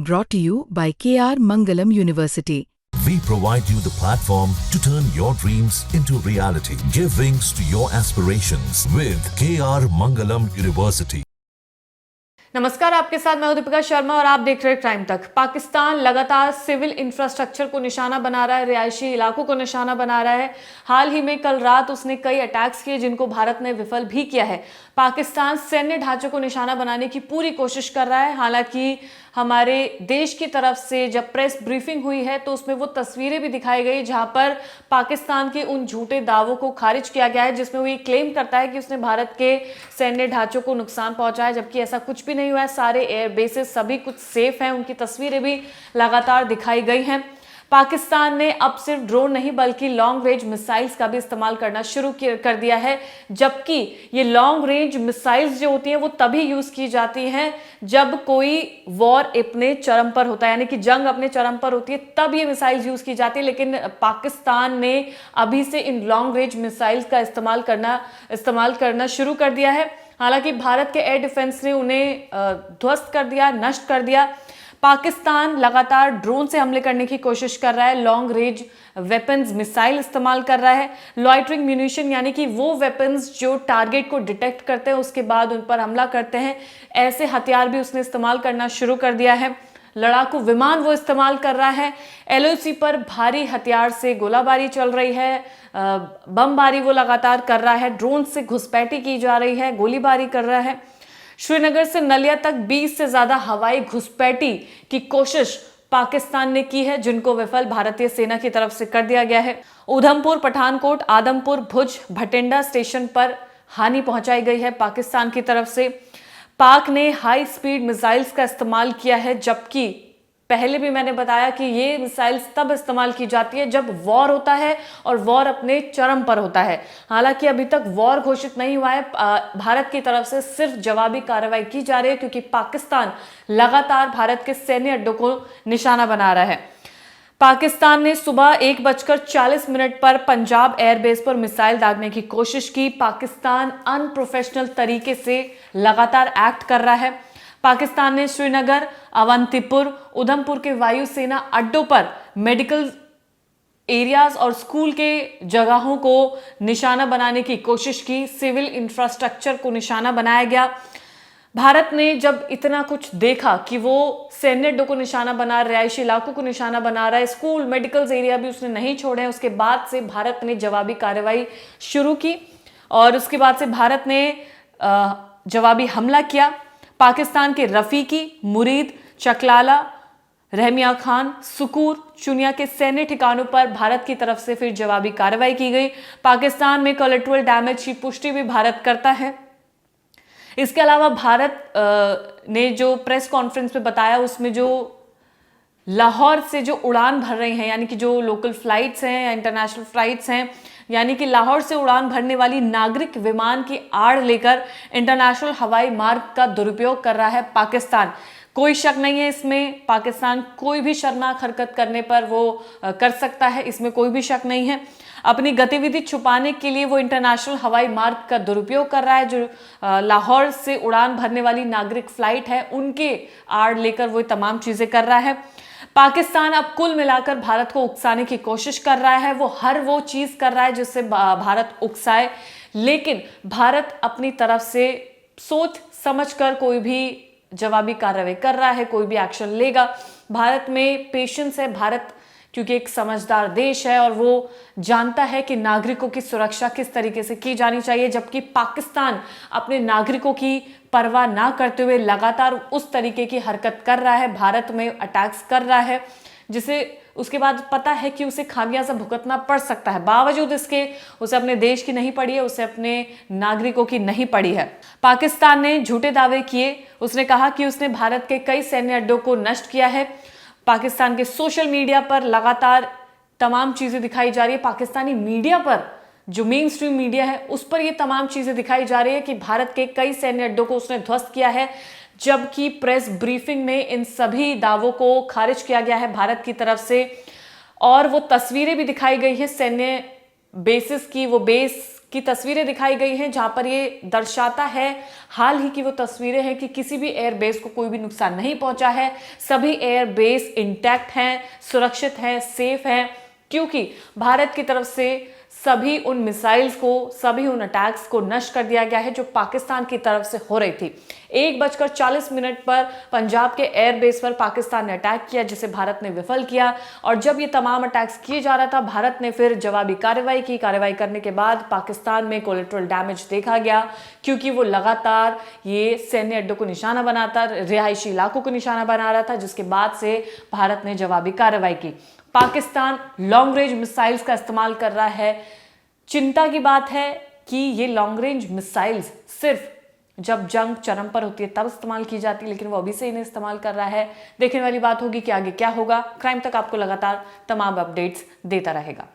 Brought to you by KR Mangalam University. We provide you the platform to turn your dreams into reality. Give wings to your aspirations with KR Mangalam University. नमस्कार, आपके साथ मैं हूं दीपिका शर्मा और आप देख रहे हैं क्राइम तक। पाकिस्तान लगातार सिविल इंफ्रास्ट्रक्चर को निशाना बना रहा है, रिहायशी इलाकों को निशाना बना रहा है। हाल ही में कल रात उसने कई अटैक्स किए जिनको भारत ने विफल भी किया है। पाकिस्तान सैन्य ढांचे को निशाना बनाने की पूरी कोशिश कर रहा है। हालांकि हमारे देश की तरफ से जब प्रेस ब्रीफिंग हुई है तो उसमें वो तस्वीरें भी दिखाई गई जहां पर पाकिस्तान के उन झूठे दावों को खारिज किया गया है जिसमें वो ये क्लेम करता है कि उसने भारत के सैन्य ढांचों को नुकसान पहुंचाया, जबकि ऐसा कुछ भी नहीं हुआ है। सारे एयर बेसेस सभी कुछ सेफ हैं, उनकी तस्वीरें भी लगातार दिखाई गई हैं। पाकिस्तान ने अब सिर्फ ड्रोन नहीं बल्कि लॉन्ग रेंज मिसाइल्स का भी इस्तेमाल करना शुरू कर दिया है, जबकि ये लॉन्ग रेंज मिसाइल्स जो होती हैं वो तभी यूज की जाती हैं जब कोई वॉर अपने चरम पर होता है, यानी कि जंग अपने चरम पर होती है तब ये मिसाइल्स यूज की जाती है। लेकिन पाकिस्तान ने अभी से इन लॉन्ग रेंज मिसाइल्स का इस्तेमाल करना शुरू कर दिया है। हालांकि भारत के एयर डिफेंस ने उन्हें ध्वस्त कर दिया, नष्ट कर दिया। पाकिस्तान लगातार ड्रोन से हमले करने की कोशिश कर रहा है, लॉन्ग रेंज वेपन्स मिसाइल इस्तेमाल कर रहा है, लॉइटरिंग म्यूनिशन यानी कि वो वेपन्स जो टारगेट को डिटेक्ट करते हैं उसके बाद उन पर हमला करते हैं, ऐसे हथियार भी उसने इस्तेमाल करना शुरू कर दिया है। लड़ाकू विमान वो इस्तेमाल कर रहा है। एलओसी पर भारी हथियार से गोलाबारी चल रही है, बमबारी वो लगातार कर रहा है, ड्रोन से घुसपैठी की जा रही है, गोलीबारी कर रहा है। श्रीनगर से नलिया तक 20 से ज्यादा हवाई घुसपैठी की कोशिश पाकिस्तान ने की है जिनको विफल भारतीय सेना की तरफ से कर दिया गया है। उधमपुर, पठानकोट, आदमपुर, भुज, भटिंडा स्टेशन पर हानि पहुंचाई गई है पाकिस्तान की तरफ से। पाक ने हाई स्पीड मिसाइल्स का इस्तेमाल किया है, जबकि पहले भी मैंने बताया कि ये मिसाइल्स तब इस्तेमाल की जाती है जब वॉर होता है और वॉर अपने चरम पर होता है। हालांकि अभी तक वॉर घोषित नहीं हुआ है, भारत की तरफ से सिर्फ जवाबी कार्रवाई की जा रही है क्योंकि पाकिस्तान लगातार भारत के सैन्य अड्डों को निशाना बना रहा है। पाकिस्तान ने सुबह 1:40 पर पंजाब एयरबेस पर मिसाइल दागने की कोशिश की। पाकिस्तान अनप्रोफेशनल तरीके से लगातार एक्ट कर रहा है। पाकिस्तान ने श्रीनगर, अवंतीपुर, उधमपुर के वायुसेना अड्डों पर मेडिकल एरियाज और स्कूल के जगहों को निशाना बनाने की कोशिश की। सिविल इंफ्रास्ट्रक्चर को निशाना बनाया गया। भारत ने जब इतना कुछ देखा कि वो सैन्य अड्डों को निशाना बना, रिहायशी इलाकों को निशाना बना रहा है, स्कूल मेडिकल एरिया भी उसने नहीं छोड़े, उसके बाद से भारत ने जवाबी कार्रवाई शुरू की और उसके बाद से भारत ने जवाबी हमला किया। पाकिस्तान के रफीकी, मुरीद, चकलाला, रहमिया खान, सुकूर, चुनिया के सैन्य ठिकानों पर भारत की तरफ से फिर जवाबी कार्रवाई की गई। पाकिस्तान में कोलैटरल डैमेज की पुष्टि भी भारत करता है। इसके अलावा भारत ने जो प्रेस कॉन्फ्रेंस में बताया उसमें जो लाहौर से जो उड़ान भर रही हैं, यानी कि जो लोकल फ्लाइट्स हैं या इंटरनेशनल फ्लाइट्स हैं, यानी कि लाहौर से उड़ान भरने वाली नागरिक विमान की आड़ लेकर इंटरनेशनल हवाई मार्ग का दुरुपयोग कर रहा है पाकिस्तान। कोई शक नहीं है इसमें, पाकिस्तान कोई भी शर्मनाक हरकत करने पर वो कर सकता है, इसमें कोई भी शक नहीं है। अपनी गतिविधि छुपाने के लिए वो इंटरनेशनल हवाई मार्ग का दुरुपयोग कर रहा है। जो लाहौर से उड़ान भरने वाली नागरिक फ्लाइट है उनके आड़ लेकर वो तमाम चीजें कर रहा है। पाकिस्तान अब कुल मिलाकर भारत को उकसाने की कोशिश कर रहा है। वो हर वो चीज कर रहा है जिससे भारत उकसाए, लेकिन भारत अपनी तरफ से सोच समझकर कोई भी जवाबी कार्रवाई कर रहा है, कोई भी एक्शन लेगा। भारत में पेशेंस है, भारत क्योंकि एक समझदार देश है और वो जानता है कि नागरिकों की सुरक्षा किस तरीके से की जानी चाहिए, जबकि पाकिस्तान अपने नागरिकों की परवाह ना करते हुए लगातार उस तरीके की हरकत कर रहा है, भारत में अटैक्स कर रहा है, जिसे उसके बाद पता है कि उसे खामियाजा भुगतना पड़ सकता है। बावजूद इसके उसे अपने देश की नहीं पड़ी है, उसे अपने नागरिकों की नहीं पड़ी है। पाकिस्तान ने झूठे दावे किए। उसने कहा कि उसने भारत के कई सैन्य अड्डों को नष्ट किया है। पाकिस्तान के सोशल मीडिया पर लगातार तमाम चीजें दिखाई जा रही है। पाकिस्तानी मीडिया पर, जो मेन स्ट्रीम मीडिया है, उस पर ये तमाम चीजें दिखाई जा रही है कि भारत के कई सैन्य अड्डों को उसने ध्वस्त किया है, जबकि प्रेस ब्रीफिंग में इन सभी दावों को खारिज किया गया है भारत की तरफ से। और वो तस्वीरें भी दिखाई गई है सैन्य बेसिस की, वो बेस की तस्वीरें दिखाई गई हैं, जहां पर ये दर्शाता है, हाल ही की वो तस्वीरें हैं कि किसी भी एयरबेस को कोई भी नुकसान नहीं पहुंचा है। सभी एयरबेस इंटैक्ट हैं, सुरक्षित हैं, सेफ हैं, क्योंकि भारत की तरफ से सभी उन मिसाइल्स को, सभी उन अटैक्स को नष्ट कर दिया गया है जो पाकिस्तान की तरफ से हो रही थी। 1:40 पर पंजाब के एयरबेस पर पाकिस्तान ने अटैक किया, जिसे भारत ने विफल किया। और जब ये तमाम अटैक्स किए जा रहा था, भारत ने फिर जवाबी कार्रवाई की। कार्रवाई करने के बाद पाकिस्तान में कोलेटरल डैमेज देखा गया, क्योंकि वो लगातार ये सैन्य अड्डों को निशाना बनाता, रिहायशी इलाकों को निशाना बना रहा था, जिसके बाद से भारत ने जवाबी कार्रवाई की। पाकिस्तान लॉन्ग रेंज मिसाइल्स का इस्तेमाल कर रहा है। चिंता की बात है कि ये लॉन्ग रेंज मिसाइल्स सिर्फ जब जंग चरम पर होती है तब इस्तेमाल की जाती है, लेकिन वो अभी से इन्हें इस्तेमाल कर रहा है। देखने वाली बात होगी कि आगे क्या होगा। क्राइम तक आपको लगातार तमाम अपडेट्स देता रहेगा।